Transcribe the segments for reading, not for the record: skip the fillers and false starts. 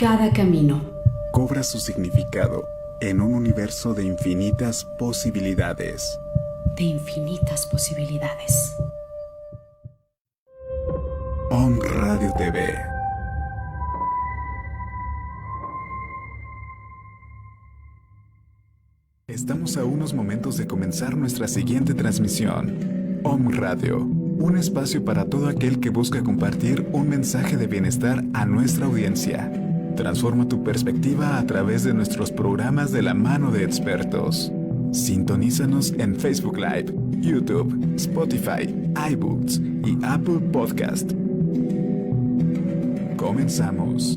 Cada camino cobra su significado en un universo de infinitas posibilidades. de infinitas posibilidades. Om Radio TV. Estamos a unos momentos de comenzar nuestra siguiente transmisión. Om Radio, un espacio para todo aquel que busca compartir un mensaje de bienestar a nuestra audiencia. Transforma tu perspectiva a través de nuestros programas de la mano de expertos. Sintonízanos en Facebook Live, YouTube, Spotify, iBooks y Apple Podcast. Comenzamos.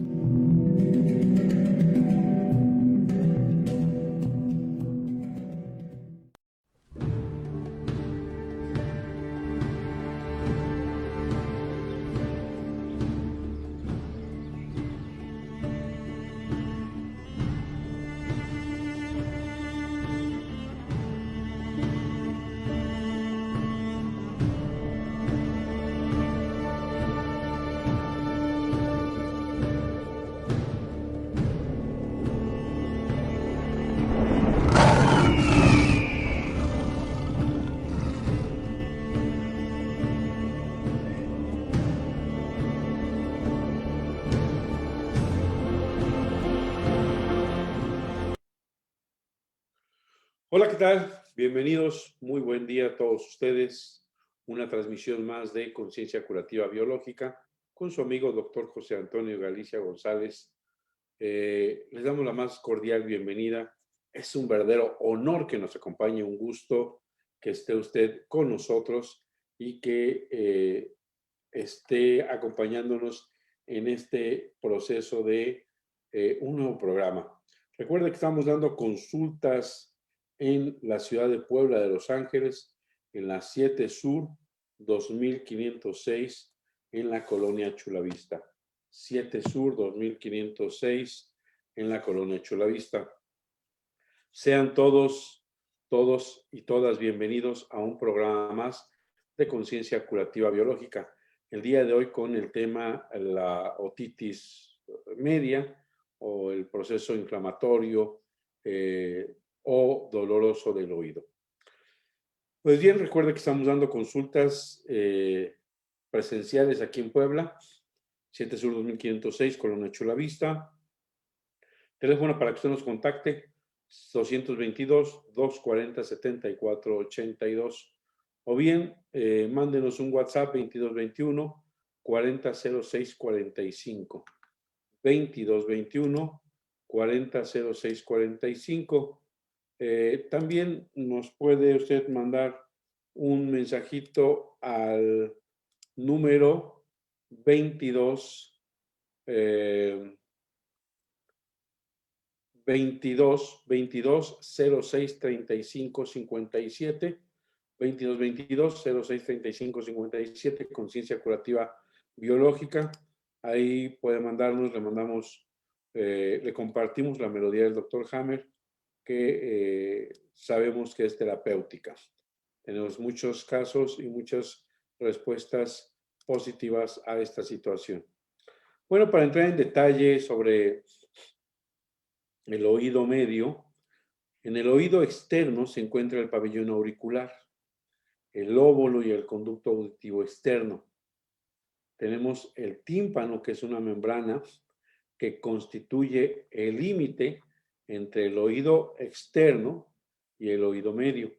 Hola, ¿qué tal? Bienvenidos, muy buen día a todos ustedes. Una transmisión más de Conciencia Curativa Biológica con su amigo doctor José Antonio Galicia González. Les damos la más cordial bienvenida. Es un verdadero honor que nos acompañe, un gusto que esté usted con nosotros y que esté acompañándonos en este proceso de un nuevo programa. Recuerde que estamos dando consultas en la ciudad de Puebla de Los Ángeles, en la 7 Sur, 2506, en la colonia Chulavista. 7 Sur, 2506, en la colonia Chulavista. Sean todos y todas bienvenidos a un programa más de Conciencia Curativa Biológica. El día de hoy con el tema la otitis media o el proceso inflamatorio o doloroso del oído. Pues bien, recuerde que estamos dando consultas presenciales aquí en Puebla, 7 Sur 2506, Colonia Chulavista. Teléfono para que usted nos contacte, 222-240-7482. O bien, mándenos un WhatsApp 2221 400645. 2221 400645. También nos puede usted mandar un mensajito al número 22 06 35 57, 06 35 57, Conciencia Curativa Biológica. Ahí puede mandarnos, le mandamos, le compartimos la melodía del Dr. Hammer, que sabemos que es terapéutica. Tenemos muchos casos y muchas respuestas positivas a esta situación. Bueno, para entrar en detalle sobre el oído medio, en el oído externo se encuentra el pabellón auricular, el lóbulo y el conducto auditivo externo. Tenemos el tímpano, que es una membrana que constituye el límite entre el oído externo y el oído medio.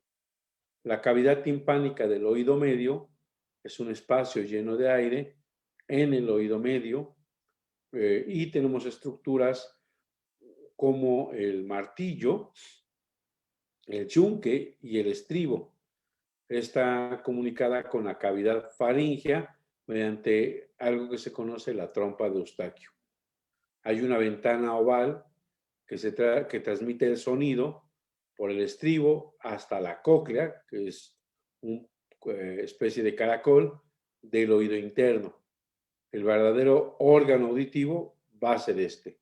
La cavidad timpánica del oído medio es un espacio lleno de aire en el oído medio y tenemos estructuras como el martillo, el yunque y el estribo. Está comunicada con la cavidad faríngea mediante algo que se conoce la trompa de Eustaquio. Hay una ventana oval que transmite el sonido por el estribo hasta la cóclea, que es una especie de caracol del oído interno. El verdadero órgano auditivo va a ser este.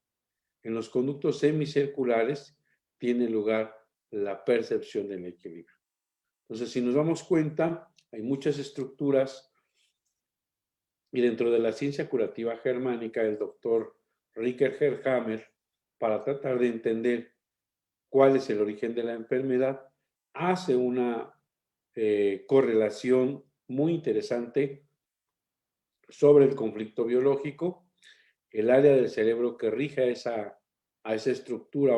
En los conductos semicirculares tiene lugar la percepción del equilibrio. Entonces, si nos damos cuenta, hay muchas estructuras y dentro de la ciencia curativa germánica, el doctor Riker Herrhammer, para tratar de entender cuál es el origen de la enfermedad, hace una correlación muy interesante sobre el conflicto biológico, el área del cerebro que rige a esa estructura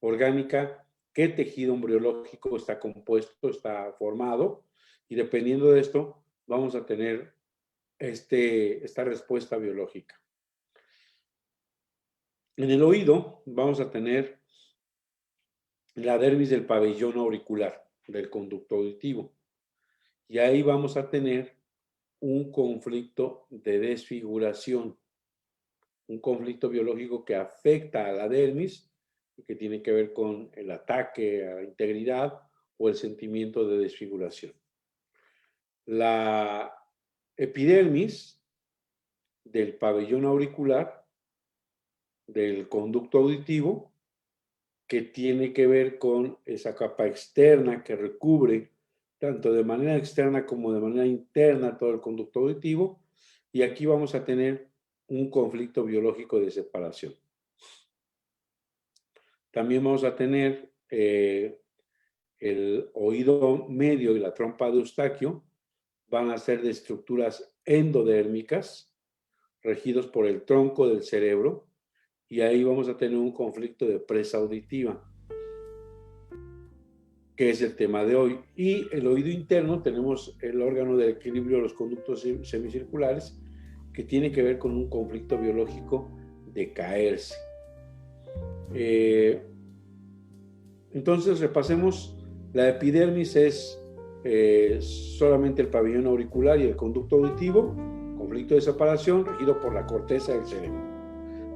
orgánica, qué tejido embriológico está compuesto, está formado, y dependiendo de esto vamos a tener esta respuesta biológica. En el oído vamos a tener la dermis del pabellón auricular, del conducto auditivo, y ahí vamos a tener un conflicto de desfiguración, un conflicto biológico que afecta a la dermis y que tiene que ver con el ataque a la integridad o el sentimiento de desfiguración. La epidermis del pabellón auricular, del conducto auditivo, que tiene que ver con esa capa externa que recubre tanto de manera externa como de manera interna todo el conducto auditivo, y aquí vamos a tener un conflicto biológico de separación. También vamos a tener el oído medio y la trompa de Eustaquio, van a ser de estructuras endodérmicas, regidos por el tronco del cerebro, y ahí vamos a tener un conflicto de presa auditiva, que es el tema de hoy. Y el oído interno tenemos el órgano del equilibrio de los conductos semicirculares, que tiene que ver con un conflicto biológico de caerse. Entonces repasemos. La epidermis es solamente el pabellón auricular y el conducto auditivo, conflicto de separación regido por la corteza del cerebro.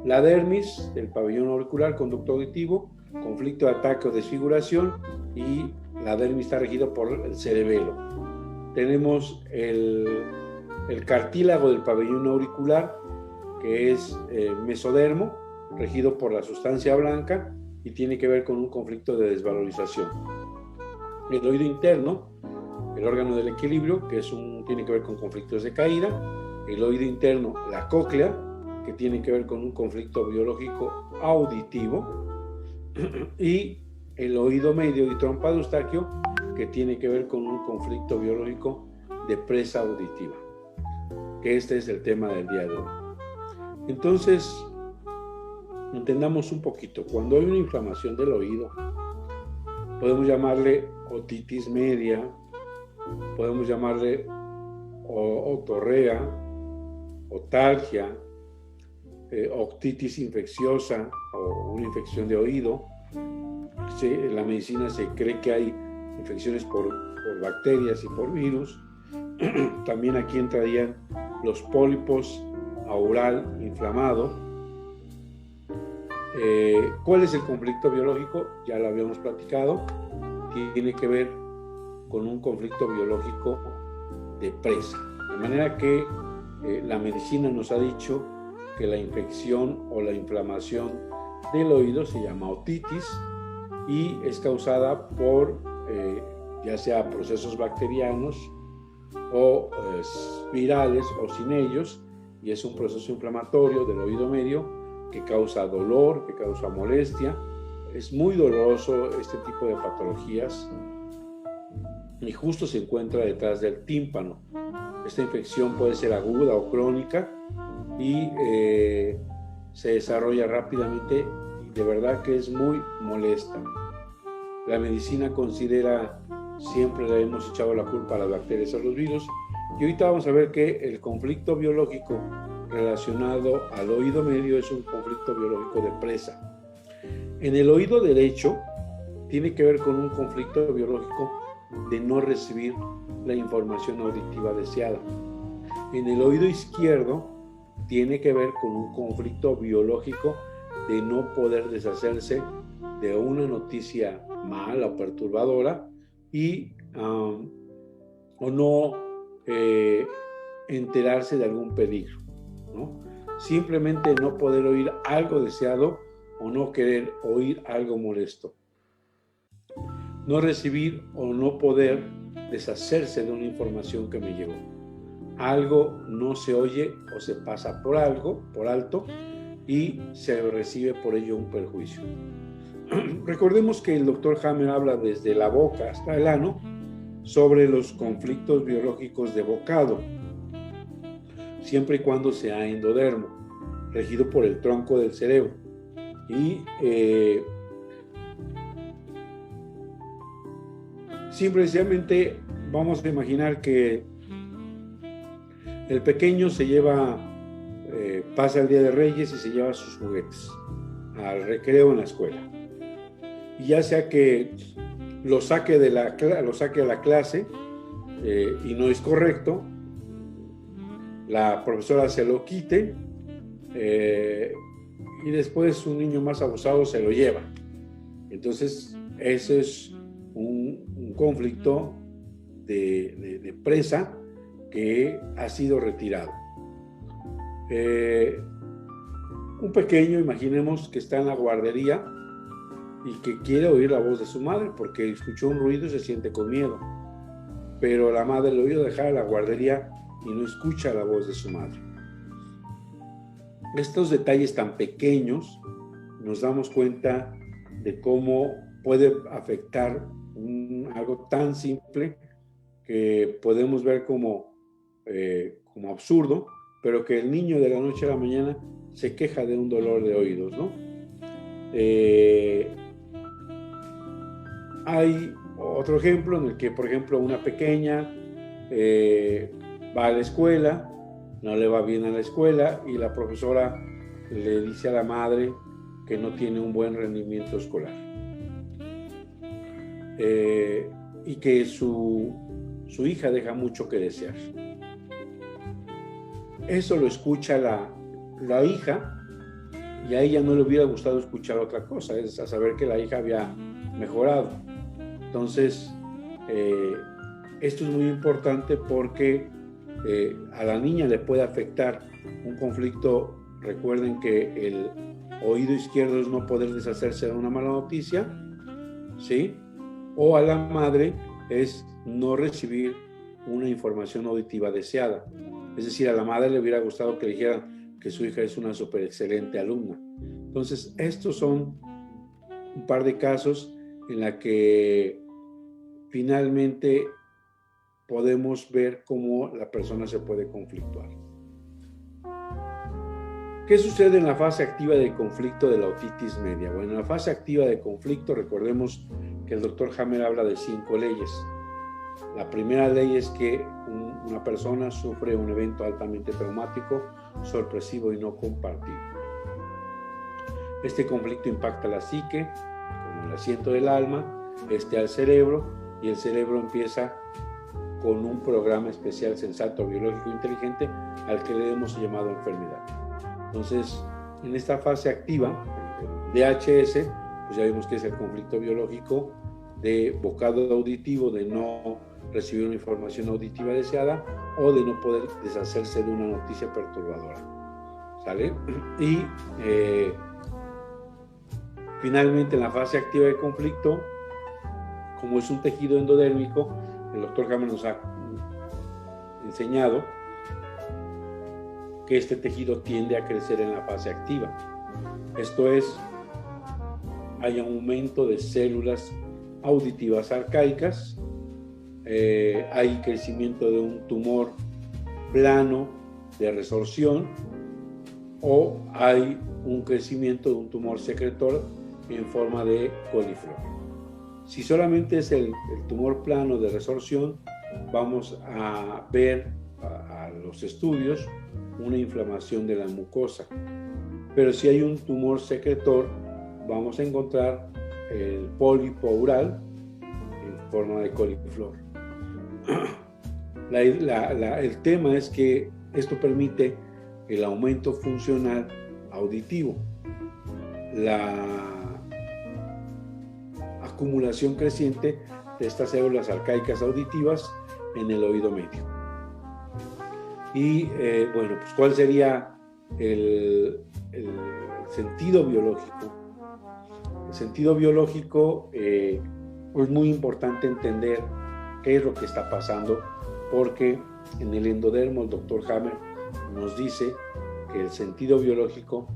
La dermis, el pabellón auricular, conducto auditivo, conflicto de ataque o desfiguración, y la dermis está regido por el cerebelo. Tenemos el cartílago del pabellón auricular, que es mesodermo, regido por la sustancia blanca y tiene que ver con un conflicto de desvalorización. El oído interno, el órgano del equilibrio, que tiene que ver con conflictos de caída. El oído interno, la cóclea, que tiene que ver con un conflicto biológico auditivo. Y el oído medio y trompa de Eustaquio, que tiene que ver con un conflicto biológico de presa auditiva. Que este es el tema del día de hoy. Entonces, entendamos un poquito. Cuando hay una inflamación del oído, podemos llamarle otitis media, podemos llamarle otorrea, otalgia, otitis infecciosa o una infección de oído. En la medicina se cree que hay infecciones por bacterias y por virus. También aquí entrarían los pólipos aural inflamado. ¿Cuál es el conflicto biológico? Ya lo habíamos platicado. Tiene que ver con un conflicto biológico de presa. De manera que la medicina nos ha dicho que la infección o la inflamación del oído se llama otitis y es causada por ya sea procesos bacterianos o virales o sin ellos, y es un proceso inflamatorio del oído medio que causa dolor, que causa molestia. Es muy doloroso este tipo de patologías y justo se encuentra detrás del tímpano. Esta infección puede ser aguda o crónica y se desarrolla rápidamente y de verdad que es muy molesta. La medicina considera, siempre le hemos echado la culpa a las bacterias, a los virus, y ahorita vamos a ver que el conflicto biológico relacionado al oído medio es un conflicto biológico de presa. En el oído derecho tiene que ver con un conflicto biológico de no recibir la información auditiva deseada. En el oído izquierdo tiene que ver con un conflicto biológico de no poder deshacerse de una noticia mala o perturbadora y o no enterarse de algún peligro, ¿no? Simplemente no poder oír algo deseado o no querer oír algo molesto. No recibir o no poder deshacerse de una información que me llegó. algo no se oye o se pasa por alto, y se recibe por ello un perjuicio. Recordemos que el doctor Hammer habla desde la boca hasta el ano sobre los conflictos biológicos de bocado, siempre y cuando sea endodermo, regido por el tronco del cerebro. Y simplemente vamos a imaginar que el pequeño pasa el Día de Reyes y se lleva sus juguetes al recreo en la escuela. Y ya sea que lo saque a la clase y no es correcto, la profesora se lo quite y después un niño más abusado se lo lleva. Entonces, ese es un conflicto de presa que ha sido retirado. Un pequeño, imaginemos que está en la guardería y que quiere oír la voz de su madre porque escuchó un ruido y se siente con miedo, pero la madre lo oyó dejar a la guardería y no escucha la voz de su madre. Estos detalles tan pequeños nos damos cuenta de cómo puede afectar algo tan simple que podemos ver como absurdo, pero que el niño de la noche a la mañana se queja de un dolor de oídos, ¿no? Hay otro ejemplo en el que, por ejemplo, una pequeña va a la escuela, no le va bien a la escuela y la profesora le dice a la madre que no tiene un buen rendimiento escolar y que su hija deja mucho que desear. Eso lo escucha la hija y a ella no le hubiera gustado escuchar otra cosa, es a saber que la hija había mejorado. Entonces, esto es muy importante porque a la niña le puede afectar un conflicto. Recuerden que el oído izquierdo es no poder deshacerse de una mala noticia, ¿sí? O a la madre es no recibir una información auditiva deseada. Es decir, a la madre le hubiera gustado que le dijeran que su hija es una súper excelente alumna. Entonces, estos son un par de casos en la que finalmente podemos ver cómo la persona se puede conflictuar. ¿Qué sucede en la fase activa de conflicto de la otitis media? Bueno, en la fase activa de conflicto, recordemos que el doctor Hammer habla de 5 leyes. La primera ley es que una persona sufre un evento altamente traumático, sorpresivo y no compartido. Este conflicto impacta la psique, como el asiento del alma, al cerebro, y el cerebro empieza con un programa especial sensato, biológico, inteligente, al que le hemos llamado enfermedad. Entonces, en esta fase activa, el DHS, pues ya vimos que es el conflicto biológico de bocado auditivo, de no recibir una información auditiva deseada o de no poder deshacerse de una noticia perturbadora. ¿Sale? Y finalmente, en la fase activa de conflicto, como es un tejido endodérmico, el doctor Hammer nos ha enseñado que este tejido tiende a crecer en la fase activa. Esto es, hay aumento de células auditivas arcaicas, hay crecimiento de un tumor plano de resorción o hay un crecimiento de un tumor secretor en forma de coliflor. Si solamente es el tumor plano de resorción, vamos a ver a los estudios una inflamación de la mucosa. Pero si hay un tumor secretor, vamos a encontrar el pólipo oral en forma de coliflor. El tema es que esto permite el aumento funcional auditivo, la acumulación creciente de estas células arcaicas auditivas en el oído medio. Y bueno, pues ¿cuál sería el sentido biológico? El sentido biológico es muy importante entender qué es lo que está pasando, porque en el endodermo el doctor Hammer nos dice que el sentido biológico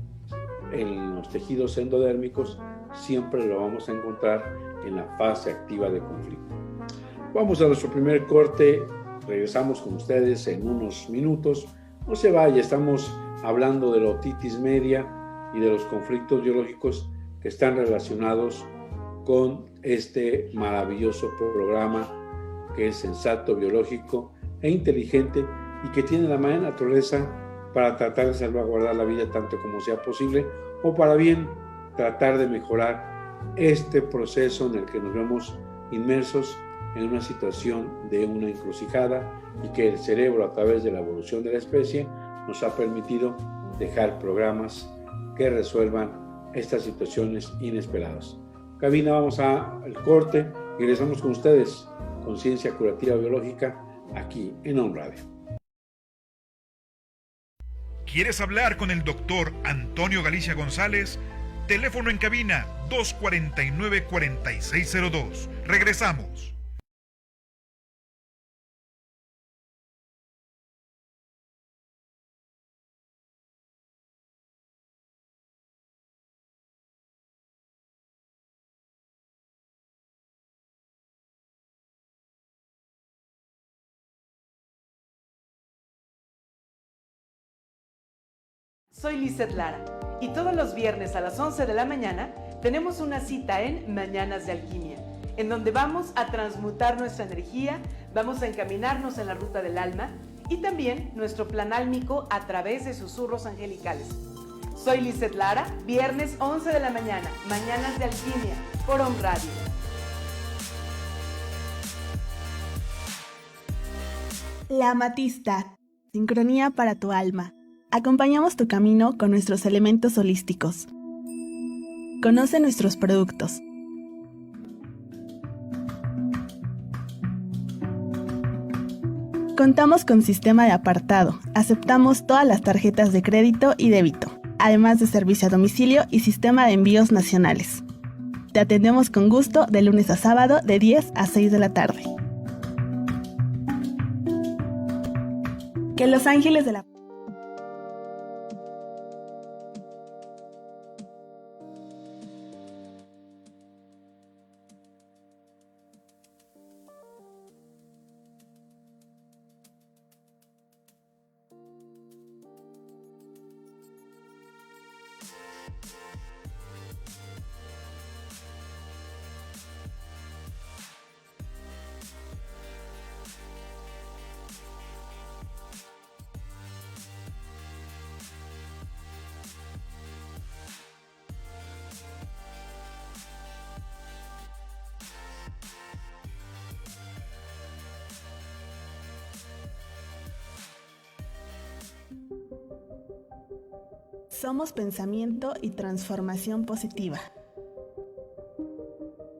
en los tejidos endodérmicos siempre lo vamos a encontrar en la fase activa de conflicto. Vamos a nuestro primer corte, regresamos con ustedes en unos minutos. No se vaya, estamos hablando de la otitis media y de los conflictos biológicos que están relacionados con este maravilloso programa que es sensato, biológico e inteligente y que tiene la madre naturaleza para tratar de salvaguardar la vida tanto como sea posible o para bien tratar de mejorar este proceso en el que nos vemos inmersos en una situación de una encrucijada y que el cerebro, a través de la evolución de la especie, nos ha permitido dejar programas que resuelvan estas situaciones inesperadas. Cabina, vamos al corte y regresamos con ustedes con Ciencia Curativa Biológica aquí en Home Radio. ¿Quieres hablar con el doctor Antonio Galicia González? Teléfono en cabina 249-4602. Regresamos. Soy Lizeth Lara y todos los viernes a las 11 de la mañana tenemos una cita en Mañanas de Alquimia, en donde vamos a transmutar nuestra energía, vamos a encaminarnos en la ruta del alma y también nuestro plan álmico a través de susurros angelicales. Soy Lizeth Lara, viernes 11 de la mañana, Mañanas de Alquimia, por Home Radio. La amatista, sincronía para tu alma. Acompañamos tu camino con nuestros elementos holísticos. Conoce nuestros productos. Contamos con sistema de apartado. Aceptamos todas las tarjetas de crédito y débito, además de servicio a domicilio y sistema de envíos nacionales. Te atendemos con gusto de lunes a sábado de 10 a 6 de la tarde. Que los ángeles de la Somos pensamiento y transformación positiva.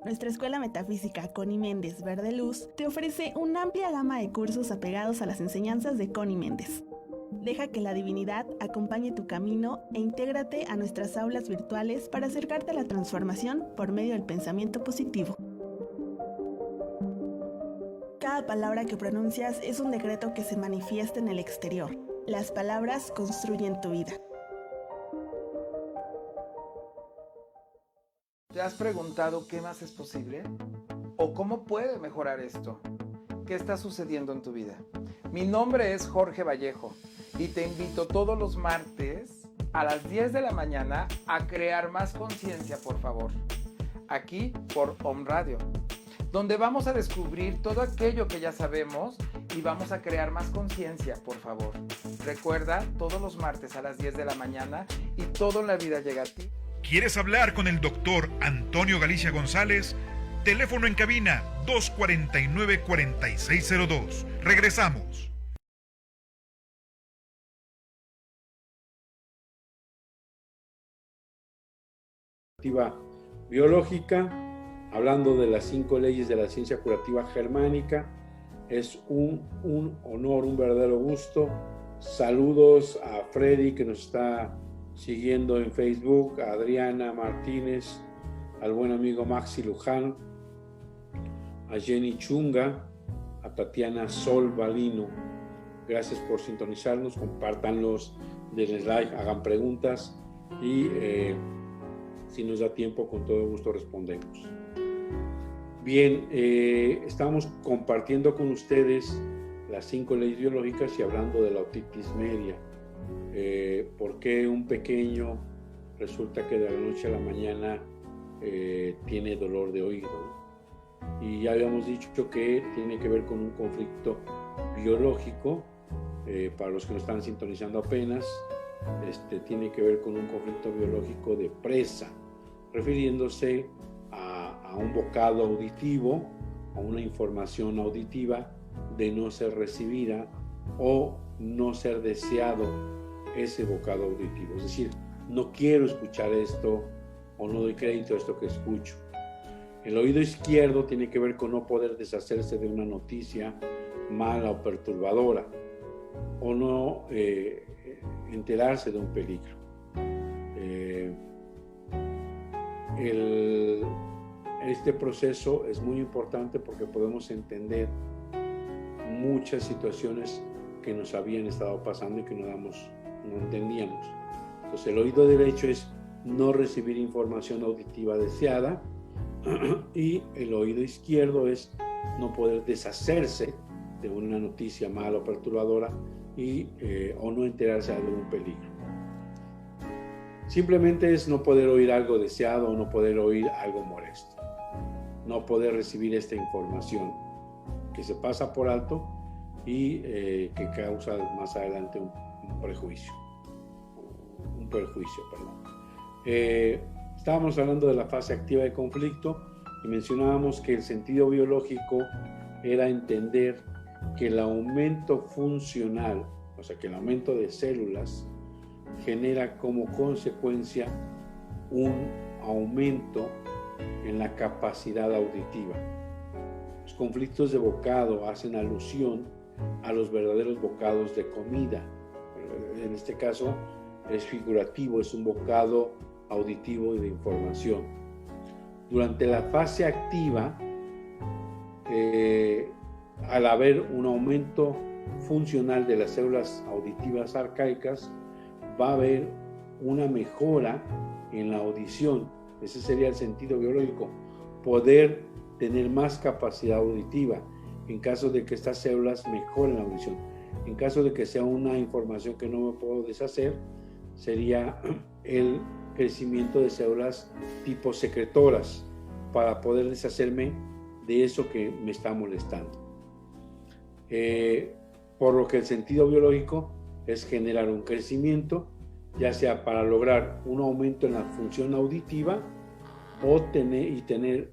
Nuestra escuela metafísica Connie Méndez Verde Luz te ofrece una amplia gama de cursos apegados a las enseñanzas de Connie Méndez. Deja que la divinidad acompañe tu camino e intégrate a nuestras aulas virtuales para acercarte a la transformación por medio del pensamiento positivo. Cada palabra que pronuncias es un decreto que se manifiesta en el exterior. Las palabras construyen tu vida. ¿Te has preguntado qué más es posible? ¿O cómo puede mejorar esto? ¿Qué está sucediendo en tu vida? Mi nombre es Jorge Vallejo y te invito todos los martes a las 10 de la mañana a crear más conciencia, por favor. Aquí por Home Radio, donde vamos a descubrir todo aquello que ya sabemos y vamos a crear más conciencia, por favor. Recuerda, todos los martes a las 10 de la mañana y todo en la vida llega a ti. ¿Quieres hablar con el doctor Antonio Galicia González? Teléfono en cabina 249-4602. Regresamos. Biológica, hablando de las 5 leyes de la ciencia curativa germánica. Es un honor, un verdadero gusto. Saludos a Freddy, que nos está siguiendo en Facebook, a Adriana Martínez, al buen amigo Maxi Luján, a Jenny Chunga, a Tatiana Sol Balino. Gracias por sintonizarnos, compártanlos, denles like, hagan preguntas y si nos da tiempo, con todo gusto respondemos. Bien, estamos compartiendo con ustedes las 5 leyes biológicas y hablando de la otitis media. ¿Por qué un pequeño resulta que de la noche a la mañana tiene dolor de oído? Y ya habíamos dicho que tiene que ver con un conflicto biológico. Para los que nos están sintonizando apenas, tiene que ver con un conflicto biológico de presa, refiriéndose a un bocado auditivo, a una información auditiva de no ser recibida o no ser deseado ese bocado auditivo. Es decir, no quiero escuchar esto o no doy crédito a esto que escucho. El oído izquierdo tiene que ver con no poder deshacerse de una noticia mala o perturbadora o no enterarse de un peligro. Este proceso es muy importante porque podemos entender muchas situaciones que nos habían estado pasando y que no entendíamos. Entonces, el oído derecho es no recibir información auditiva deseada y el oído izquierdo es no poder deshacerse de una noticia mala o perturbadora o no enterarse de un peligro. Simplemente es no poder oír algo deseado o no poder oír algo molesto. No poder recibir esta información que se pasa por alto y que causa más adelante un perjuicio. Estábamos hablando de la fase activa de conflicto y mencionábamos que el sentido biológico era entender que el aumento funcional, o sea, que el aumento de células genera como consecuencia un aumento en la capacidad auditiva. Los conflictos de bocado hacen alusión a los verdaderos bocados de comida. En este caso es figurativo, es un bocado auditivo y de información. Durante la fase activa, al haber un aumento funcional de las células auditivas arcaicas, va a haber una mejora en la audición. Ese sería el sentido biológico, poder tener más capacidad auditiva en caso de que estas células mejoren la audición. En caso de que sea una información que no me puedo deshacer, sería el crecimiento de células tipo secretoras para poder deshacerme de eso que me está molestando. Por lo que el sentido biológico es generar un crecimiento, ya sea para lograr un aumento en la función auditiva o tener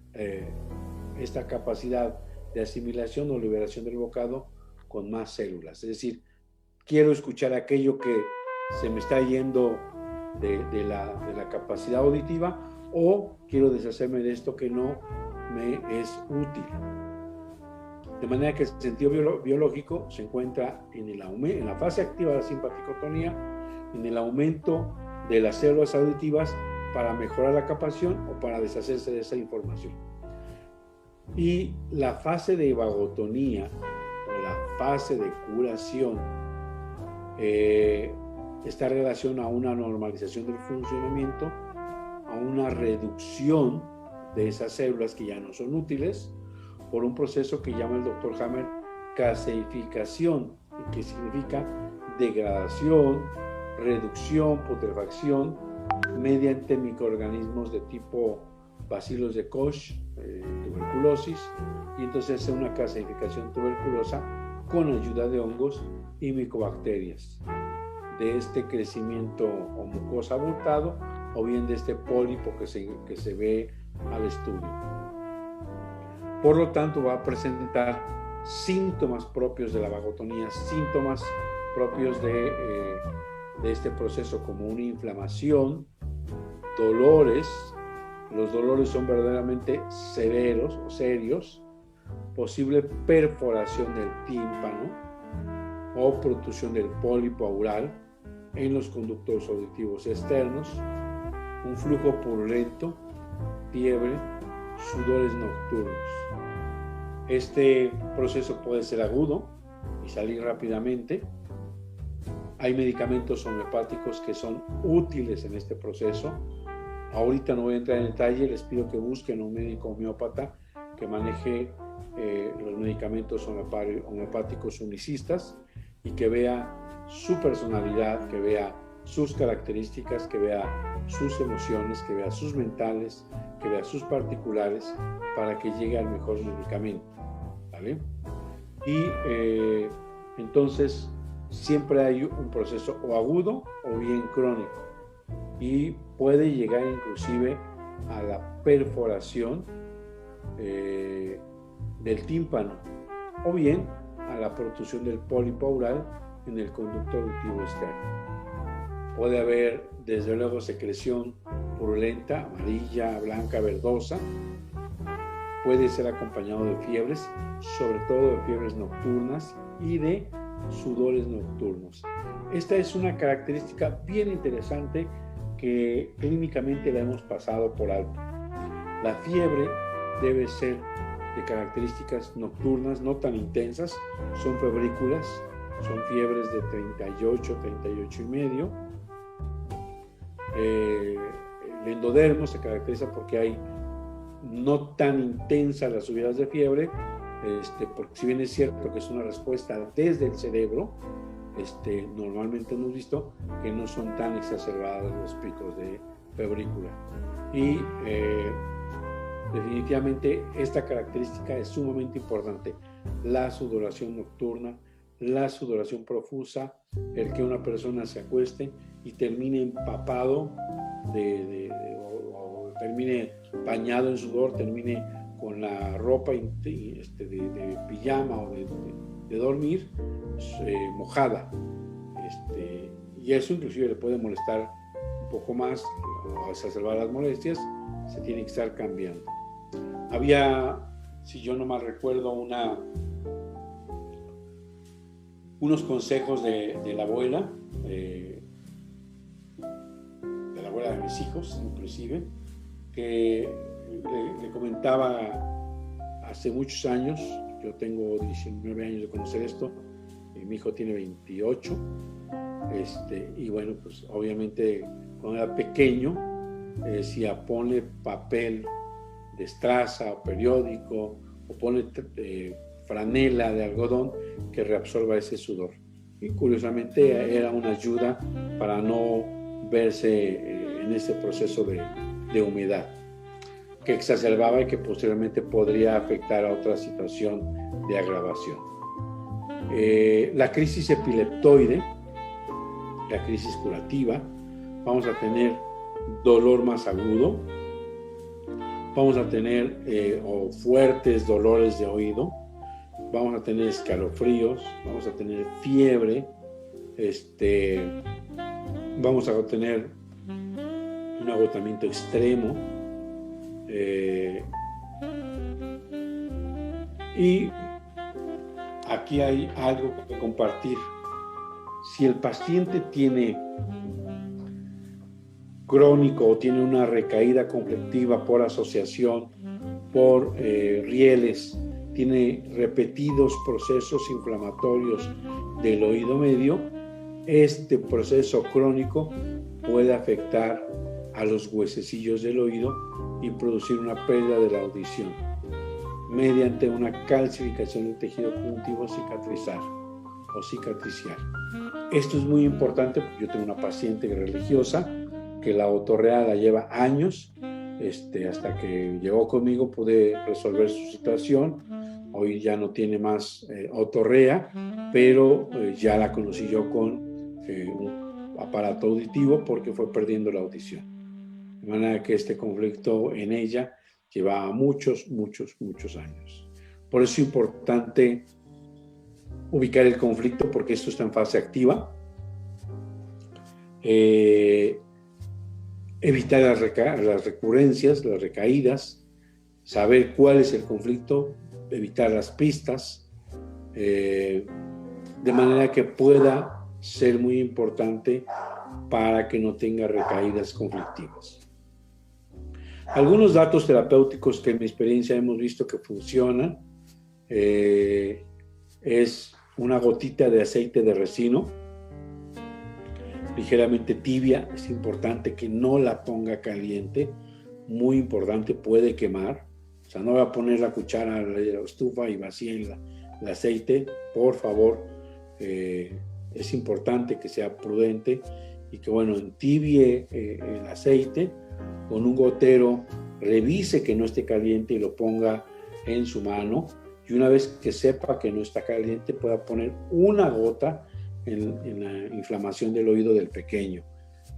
esta capacidad de asimilación o liberación del bocado con más células. Es decir, quiero escuchar aquello que se me está yendo de la capacidad auditiva o quiero deshacerme de esto que no me es útil. De manera que el sentido biológico se encuentra en la fase activa de la simpaticotonía, en el aumento de las células auditivas para mejorar la captación o para deshacerse de esa información. Y la fase de vagotonía o la fase de curación está en relación a una normalización del funcionamiento, a una reducción de esas células que ya no son útiles por un proceso que llama el Dr. Hammer caseificación, que significa degradación, reducción, putrefacción mediante microorganismos de tipo bacilos de Koch, tuberculosis, y entonces hace una caseificación tuberculosa con ayuda de hongos y micobacterias de este crecimiento o mucosa abultado o bien de este pólipo que se ve al estudio. Por lo tanto, va a presentar síntomas propios de la vagotonía, síntomas propios de este proceso como una inflamación, dolores. Los dolores son verdaderamente severos o serios, posible perforación del tímpano o protrusión del pólipo aural en los conductos auditivos externos, un flujo purulento, fiebre, sudores nocturnos. Este proceso puede ser agudo y salir rápidamente. Hay medicamentos homeopáticos que son útiles en este proceso. Ahorita no voy a entrar en detalle, les pido que busquen un médico homeópata que maneje los medicamentos homeopáticos unicistas y que vea su personalidad, que vea sus características, que vea sus emociones, que vea sus mentales, que vea sus particulares para que llegue al mejor medicamento, ¿vale? Y entonces siempre hay un proceso o agudo o bien crónico y puede llegar inclusive a la perforación del tímpano o bien a la protrusión del pólipo oral en el conducto auditivo externo. Puede haber desde luego secreción purulenta, amarilla, blanca, verdosa. Puede ser acompañado de fiebres, sobre todo de fiebres nocturnas y de sudores nocturnos. Esta es una característica bien interesante que clínicamente la hemos pasado por alto. La fiebre debe ser de características nocturnas, no tan intensas, son febrículas, son fiebres de 38, 38 y medio. El endodermo se caracteriza porque hay no tan intensas las subidas de fiebre, porque si bien es cierto que es una respuesta desde el cerebro, normalmente hemos visto que no son tan exacerbadas los picos de febrícula. Y definitivamente esta característica es sumamente importante. La sudoración nocturna, la sudoración profusa, el que una persona se acueste y termine empapado o termine bañado en sudor, termine con la ropa de pijama o de dormir mojada. Y eso inclusive le puede molestar un poco más o exacerbar las molestias, se tiene que estar cambiando. Había, si yo no mal recuerdo, unos consejos de la abuela, de la abuela de mis hijos, inclusive, que le comentaba hace muchos años. Yo tengo 19 años de conocer esto, y mi hijo tiene 28, y bueno, pues obviamente cuando era pequeño decía, ponle papel de estraza o periódico, o ponle franela de algodón que reabsorba ese sudor. Y curiosamente era una ayuda para no verse en ese proceso de humedad que exacerbaba y que posteriormente podría afectar a otra situación de agravación. La crisis epileptoide, la crisis curativa, vamos a tener dolor más agudo, vamos a tener fuertes dolores de oído, vamos a tener escalofríos, vamos a tener fiebre, vamos a tener un agotamiento extremo, y aquí hay algo que compartir. Si el paciente tiene crónico o tiene una recaída conflictiva por asociación, por rieles, tiene repetidos procesos inflamatorios del oído medio, este proceso crónico puede afectar a los huesecillos del oído y producir una pérdida de la audición mediante una calcificación del tejido conjuntivo cicatricial. Esto es muy importante porque yo tengo una paciente religiosa que la otorrea la lleva años, hasta que llegó conmigo pude resolver su situación. Hoy ya no tiene más otorrea, pero ya la conocí yo con un aparato auditivo porque fue perdiendo la audición. De manera que este conflicto en ella llevaba muchos años. Por eso es importante ubicar el conflicto, porque esto está en fase activa. Evitar las recurrencias, las recaídas, saber cuál es el conflicto, evitar las pistas, de manera que pueda ser muy importante para que no tenga recaídas conflictivas. Algunos datos terapéuticos que en mi experiencia hemos visto que funcionan es una gotita de aceite de resino, ligeramente tibia. Es importante que no la ponga caliente, muy importante, puede quemar. O sea, no va a poner la cuchara a la estufa y vacíe el aceite, por favor. Es importante que sea prudente y que, bueno, entibie el aceite con un gotero, revise que no esté caliente y lo ponga en su mano, y una vez que sepa que no está caliente pueda poner una gota en la inflamación del oído del pequeño.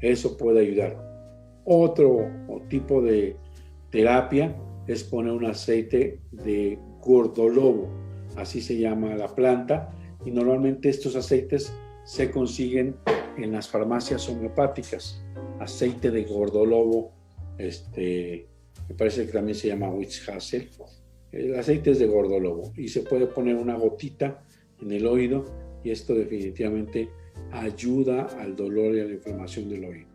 Eso puede ayudar. Otro tipo de terapia es poner un aceite de gordolobo, así se llama la planta, y normalmente estos aceites se consiguen en las farmacias homeopáticas. Aceite de gordolobo, me parece que también se llama witch hazel. El aceite es de gordolobo y se puede poner una gotita en el oído, y esto definitivamente ayuda al dolor y a la inflamación del oído.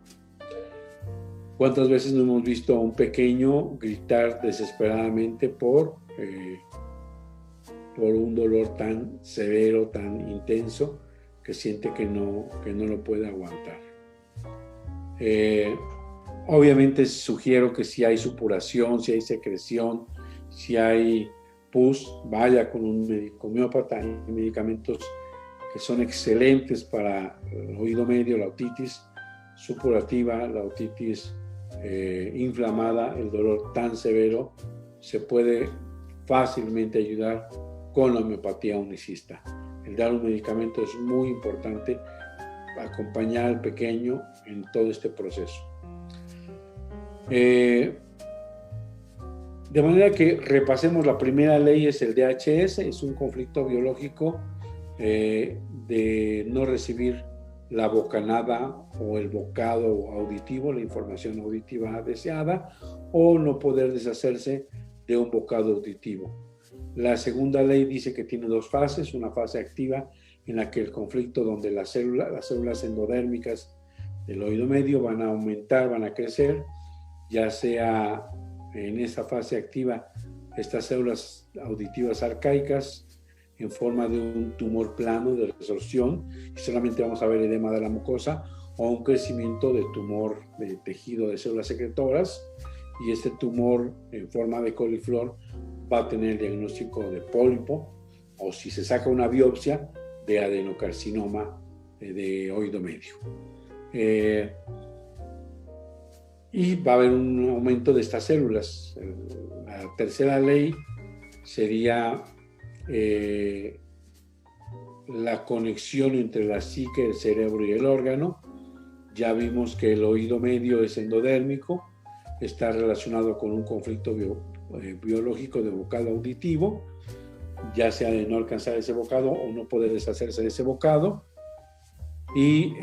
¿Cuántas veces no hemos visto a un pequeño gritar desesperadamente por un dolor tan severo, tan intenso, que siente que no lo puede aguantar? Obviamente sugiero que si hay supuración, si hay secreción, si hay pus, vaya con un médico homeópata. Hay medicamentos que son excelentes para el oído medio, la otitis supurativa, la otitis inflamada, el dolor tan severo. Se puede fácilmente ayudar con la homeopatía unicista. El dar un medicamento es muy importante, acompañar al pequeño en todo este proceso. De manera que repasemos, la primera ley es el DHS, es un conflicto biológico de no recibir la bocanada o el bocado auditivo, la información auditiva deseada, o no poder deshacerse de un bocado auditivo. La segunda ley dice que tiene dos fases: una fase activa en la que el conflicto, donde las células endodérmicas del oído medio van a aumentar, van a crecer, ya sea en esa fase activa estas células auditivas arcaicas en forma de un tumor plano de resorción, y solamente vamos a ver edema de la mucosa, o un crecimiento de tumor de tejido de células secretoras, y este tumor en forma de coliflor va a tener el diagnóstico de pólipo, o si se saca una biopsia, de adenocarcinoma de oído medio. Y va a haber un aumento de estas células. La tercera ley sería la conexión entre la psique, el cerebro y el órgano. Ya vimos que el oído medio es endodérmico, está relacionado con un conflicto biológico de bocado auditivo, ya sea de no alcanzar ese bocado o no poder deshacerse de ese bocado. Y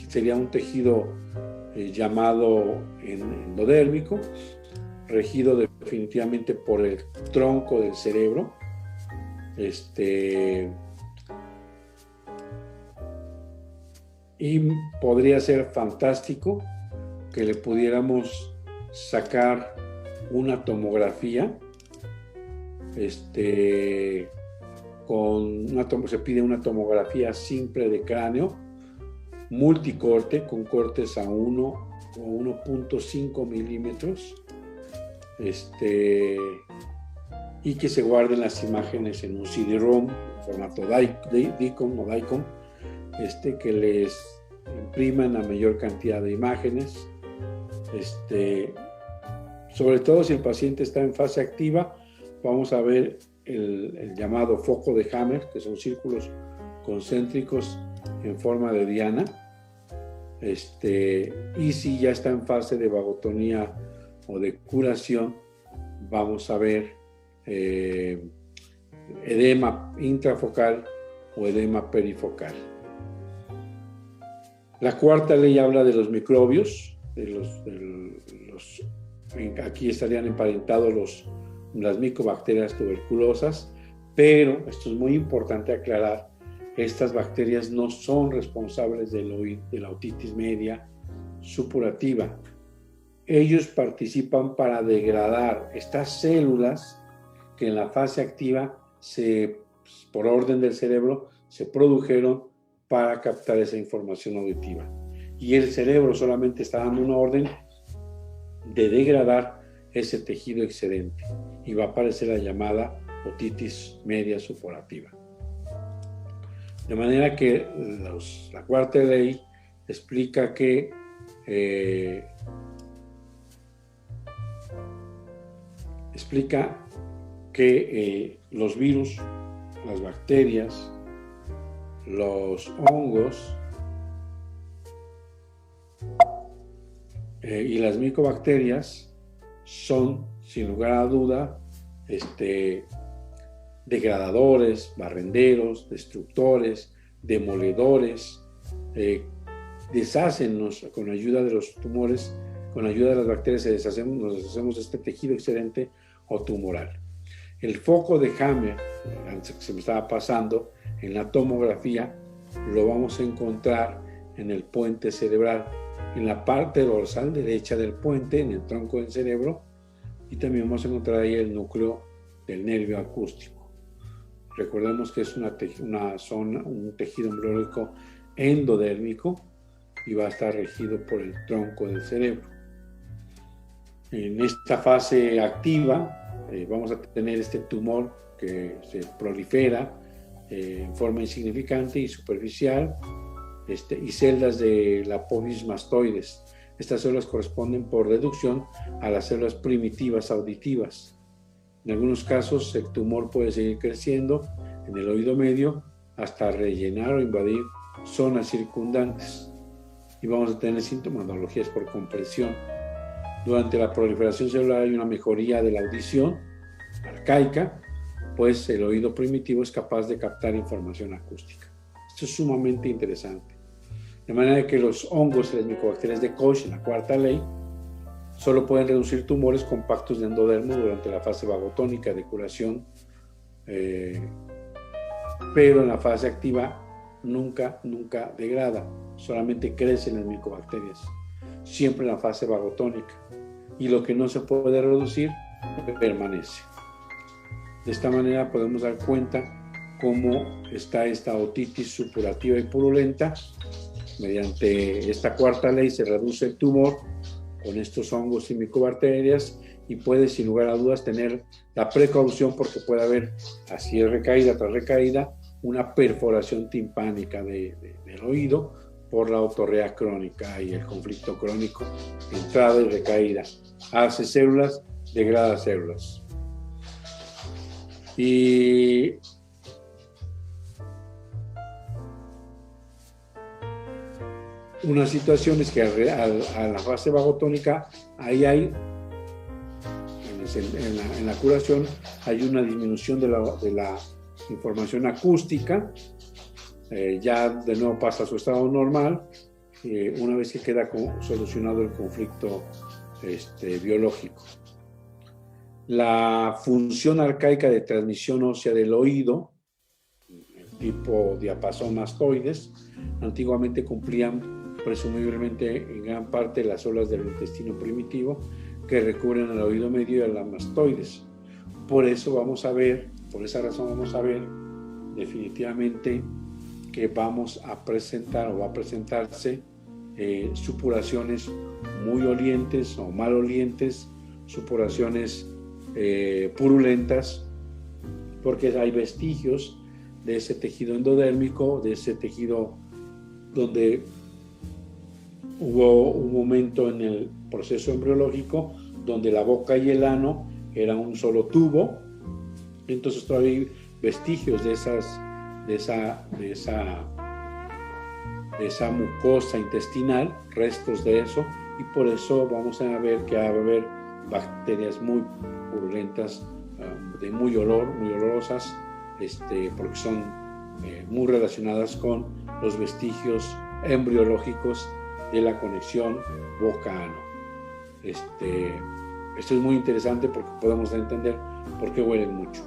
sería un tejido llamado endodérmico, regido definitivamente por el tronco del cerebro. Y podría ser fantástico que le pudiéramos sacar una tomografía, se pide una tomografía simple de cráneo, multicorte, con cortes a 1 o 1.5 milímetros, y que se guarden las imágenes en un CD-ROM, formato DICOM o DICOM, que les impriman la mayor cantidad de imágenes, sobre todo si el paciente está en fase activa. Vamos a ver el llamado foco de Hammer, que son círculos concéntricos en forma de diana, y si ya está en fase de vagotonía o de curación, vamos a ver edema intrafocal o edema perifocal. La cuarta ley habla de los microbios, aquí estarían emparentados las micobacterias tuberculosas, pero esto es muy importante aclarar: estas bacterias no son responsables de la otitis media supurativa. ellos participan para degradar estas células que en la fase activa, por orden del cerebro, se produjeron para captar esa información auditiva. Y el cerebro solamente está dando una orden de degradar ese tejido excedente y va a aparecer la llamada otitis media supurativa. De manera que la cuarta ley explica que los virus, las bacterias, los hongos y las micobacterias son, sin lugar a duda, degradadores, barrenderos, destructores, demoledores, deshacen con ayuda de los tumores, con ayuda de las bacterias nos deshacemos de este tejido excedente o tumoral. El foco de Hammer, antes que se me estaba pasando, en la tomografía, lo vamos a encontrar en el puente cerebral, en la parte dorsal derecha del puente, en el tronco del cerebro, y también vamos a encontrar ahí el núcleo del nervio acústico. Recordemos que es una zona, un tejido embriológico endodérmico y va a estar regido por el tronco del cerebro. En esta fase activa vamos a tener este tumor que se prolifera en forma insignificante y superficial, y celdas de la apófisis mastoides. Estas células corresponden por deducción a las células primitivas auditivas. En algunos casos el tumor puede seguir creciendo en el oído medio hasta rellenar o invadir zonas circundantes y vamos a tener sintomatologías por compresión. Durante la proliferación celular hay una mejoría de la audición arcaica, pues el oído primitivo es capaz de captar información acústica. Esto es sumamente interesante. De manera que los hongos y las micobacterias de Koch, en la cuarta ley, solo pueden reducir tumores compactos de endodermo durante la fase vagotónica de curación, pero en la fase activa nunca degrada, solamente crecen las micobacterias, siempre en la fase vagotónica, y lo que no se puede reducir permanece. De esta manera podemos dar cuenta cómo está esta otitis supurativa y purulenta. Mediante esta cuarta ley se reduce el tumor con estos hongos y micobacterias y puede, sin lugar a dudas, tener la precaución porque puede haber, así es recaída tras recaída, una perforación timpánica del oído por la otorrea crónica y el conflicto crónico, entrada y recaída. Hace células, degrada células. Y una situación es que a la fase vagotónica, ahí hay, en la curación, hay una disminución de la información acústica, ya de nuevo pasa a su estado normal, una vez que queda solucionado el conflicto biológico. La función arcaica de transmisión ósea del oído, tipo diapasón mastoides, antiguamente cumplían presumiblemente en gran parte las células del intestino primitivo que recubren al oído medio y a las mastoides. Por esa razón vamos a ver definitivamente que vamos a presentar o va a presentarse supuraciones muy olientes o mal olientes, supuraciones purulentas, porque hay vestigios de ese tejido endodérmico, de ese tejido donde hubo un momento en el proceso embriológico donde la boca y el ano era un solo tubo, entonces todavía hay vestigios de esa mucosa intestinal, restos de eso, y por eso vamos a ver que va a haber bacterias muy purulentas, de muy olorosas, porque son muy relacionadas con los vestigios embriológicos de la conexión boca-ano. Esto es muy interesante porque podemos entender por qué huelen mucho.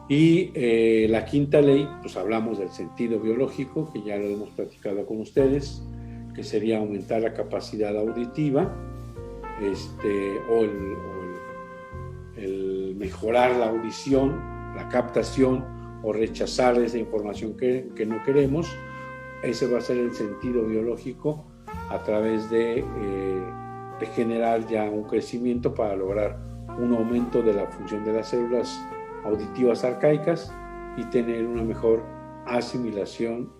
Y la quinta ley, pues hablamos del sentido biológico, que ya lo hemos platicado con ustedes, que sería aumentar la capacidad auditiva, el mejorar la audición, la captación o rechazar esa información que no queremos. Ese va a ser el sentido biológico a través de generar ya un crecimiento para lograr un aumento de la función de las células auditivas arcaicas y tener una mejor asimilación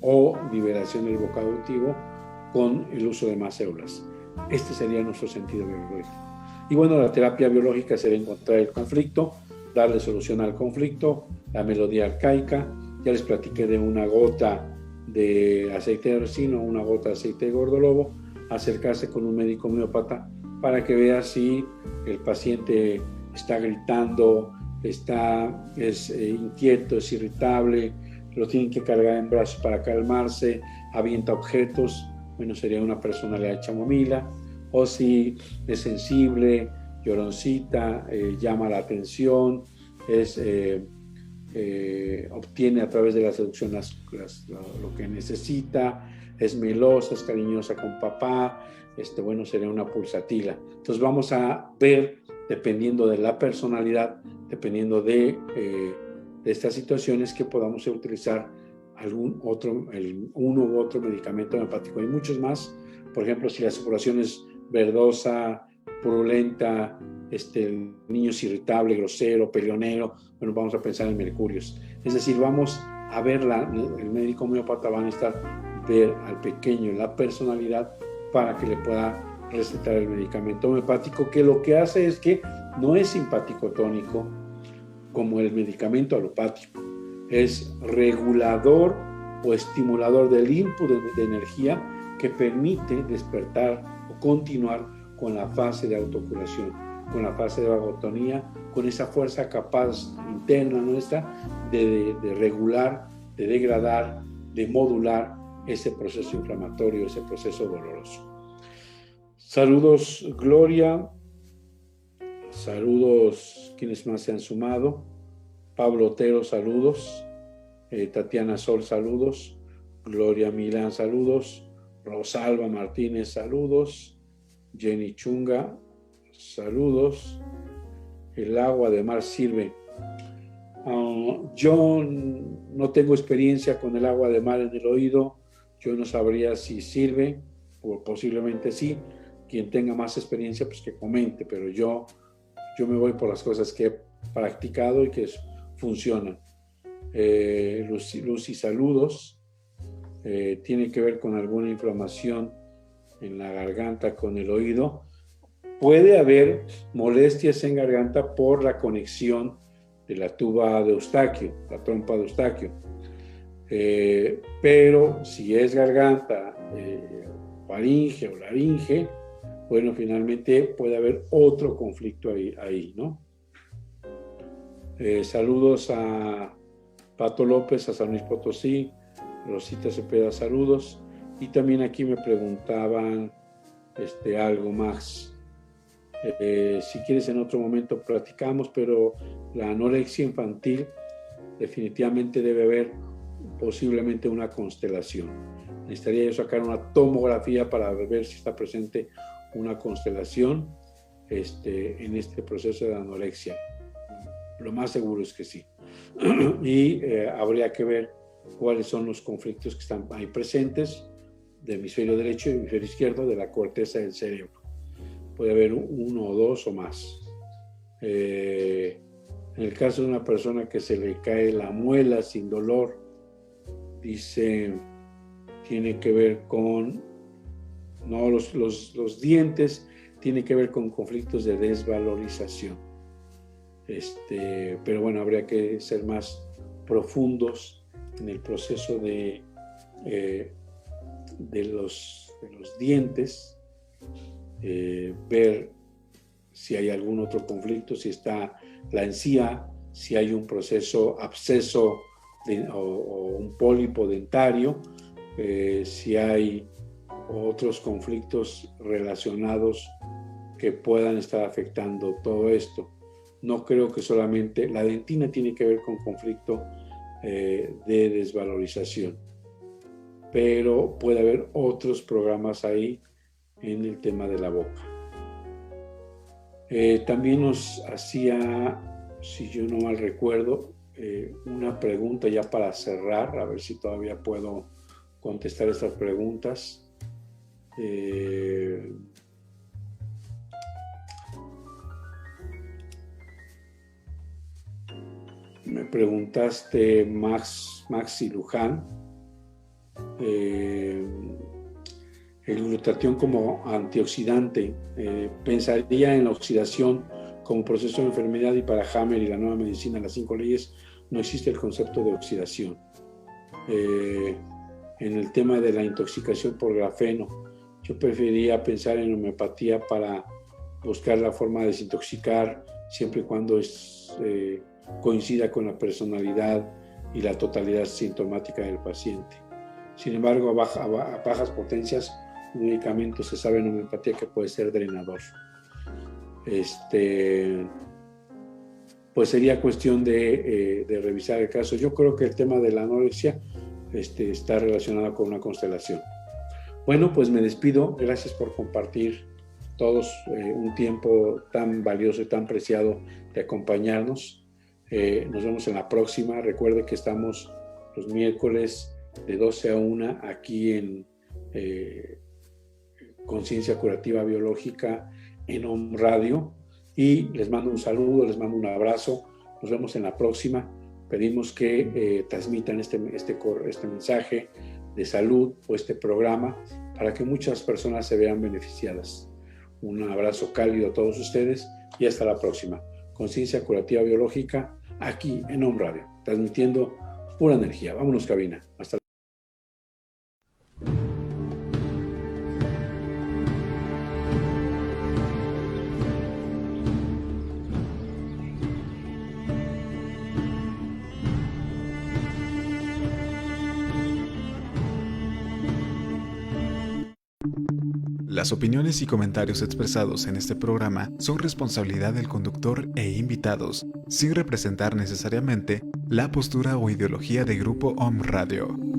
o liberación del bocado auditivo con el uso de más células. Este sería nuestro sentido biológico. Y bueno, la terapia biológica sería encontrar el conflicto, darle solución al conflicto, la melodía arcaica. Ya les platiqué de una gota de aceite de resino, una gota de aceite de gordolobo, acercarse con un médico homeópata para que vea si el paciente está gritando, es inquieto, es irritable, lo tienen que cargar en brazos para calmarse, avienta objetos, bueno, sería una personalidad chamomila, o si es sensible, lloroncita, llama la atención, obtiene a través de la seducción lo que necesita, es melosa, es cariñosa con papá, bueno, sería una pulsatila. Entonces vamos a ver, dependiendo de la personalidad, dependiendo de estas situaciones, que podamos utilizar uno u otro medicamento homeopático. Hay muchos más. Por ejemplo, si la supuración es verdosa, purulenta, el niño es irritable, grosero, peleonero, bueno, vamos a pensar en mercurios. Es decir, vamos a ver, el médico homeópata va a necesitar ver al pequeño la personalidad para que le pueda recetar el medicamento homeopático, que lo que hace es que no es simpático tónico como el medicamento alopático, es regulador o estimulador del input de energía que permite despertar o continuar con la fase de autocuración, con la fase de vagotonía, con esa fuerza capaz interna nuestra de regular, de degradar, de modular ese proceso inflamatorio, ese proceso doloroso. Saludos, Gloria. Saludos quienes más se han sumado. Pablo Otero, saludos. Tatiana Sol, saludos. Gloria Milán, saludos. Rosalba Martínez, saludos. Jenny Chunga, saludos. El agua de mar sirve. Yo no tengo experiencia con el agua de mar en el oído. Yo no sabría si sirve, o posiblemente sí. Quien tenga más experiencia, pues que comente, pero yo me voy por las cosas que he practicado y que funcionan. Lucy, saludos. Tiene que ver con alguna inflamación en la garganta con el oído. Puede haber molestias en garganta por la conexión de la tuba de Eustaquio, la trompa de Eustaquio. Pero si es garganta, faringe o laringe, bueno, finalmente puede haber otro conflicto ahí, ¿no? Saludos a Pato López, a San Luis Potosí. Rosita Cepeda, saludos. Y también aquí me preguntaban algo más. Si quieres, en otro momento platicamos, pero la anorexia infantil definitivamente debe haber posiblemente una constelación. Necesitaría yo sacar una tomografía para ver si está presente una constelación en este proceso de anorexia. Lo más seguro es que sí. Y habría que ver cuáles son los conflictos que están ahí presentes de hemisferio derecho y hemisferio izquierdo de la corteza del cerebro. Puede haber uno o dos o más. En el caso de una persona que se le cae la muela sin dolor, dice, tiene que ver con, no los dientes, tiene que ver con conflictos de desvalorización. Pero bueno, habría que ser más profundos en el proceso de los dientes, ver si hay algún otro conflicto, si está la encía, si hay un proceso absceso o un pólipo dentario, si hay otros conflictos relacionados que puedan estar afectando todo esto. No creo que solamente la dentina tiene que ver con conflicto de desvalorización, pero puede haber otros programas ahí en el tema de la boca. También nos hacía, si yo no mal recuerdo, una pregunta ya para cerrar, a ver si todavía puedo contestar estas preguntas. Me preguntaste, Maxi Luján, el glutatión como antioxidante. Pensaría en la oxidación como proceso de enfermedad, y para Hammer y la nueva medicina, las 5 leyes, no existe el concepto de oxidación. En el tema de la intoxicación por grafeno, yo preferiría pensar en homeopatía para buscar la forma de desintoxicar, siempre y cuando coincida con la personalidad y la totalidad sintomática del paciente. Sin embargo, a bajas potencias, un medicamento se sabe en homeopatía que puede ser drenador. Pues sería cuestión de revisar el caso. Yo creo que el tema de la anorexia está relacionado con una constelación. Bueno, pues me despido. Gracias por compartir todos un tiempo tan valioso y tan preciado de acompañarnos. Nos vemos en la próxima. Recuerde que estamos los miércoles de 12 a 1 aquí en Conciencia Curativa Biológica en Om Radio, y les mando un saludo, les mando un abrazo. Nos vemos en la próxima. Pedimos que transmitan este mensaje de salud o este programa para que muchas personas se vean beneficiadas. Un abrazo cálido a todos ustedes y hasta la próxima. Conciencia Curativa Biológica aquí en Om Radio, transmitiendo pura energía. Vámonos, cabina. Hasta Las opiniones y comentarios expresados en este programa son responsabilidad del conductor e invitados, sin representar necesariamente la postura o ideología de Grupo Om Radio.